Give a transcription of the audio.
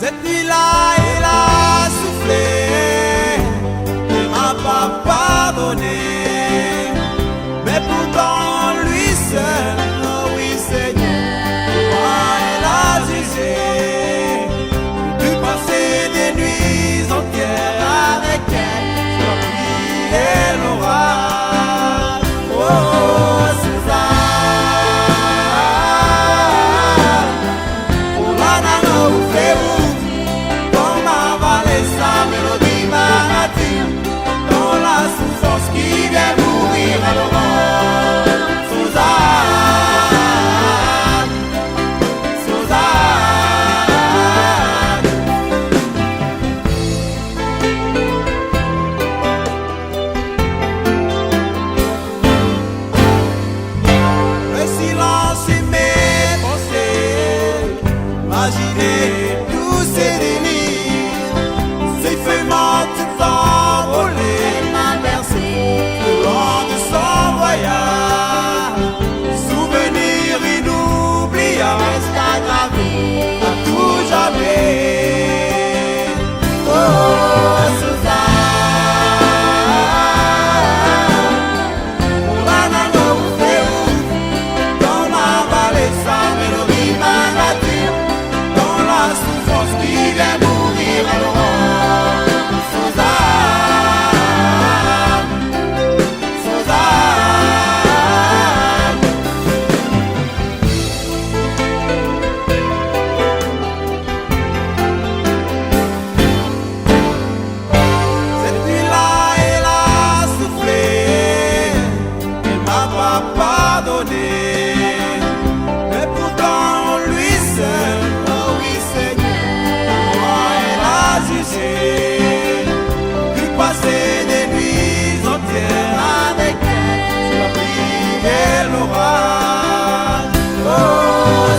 Cette nuit-là, elle a soufflé, elle m'a pas pardonné. Mais pourtant, lui seul, oh oui Seigneur, moi elle a jugé. J'ai dû passer des nuits entières avec elle, sur la pluie et l'orage. Oh, Suzanne, pour la nana ou fait-vous, comme avaler sa mélodie maritime, dans la souffrance qui vient mourir à l'aurore. Suzanne, Suzanne. Le silence et mes pensées, imaginez tous ces délires, ces feuillements tout envolés, m'a bercé au long de son voyage. Souvenir inoubliable reste gravé à tout jamais. Oh, Suzanne, pour la nana ou fait-vous, dans ma vallée sa mélodie maritime, dans la souffrance qui vient mourir à l'aurore. Suzanne, Suzanne. Cette nuit-là, elle a soufflé, elle m'a pas pardonné. Mais pourtant, lui seul, oh oui Seigneur, moi elle a jugé. Pu passer des nuits entières avec elle, sur la pluie et l'orage. Oh,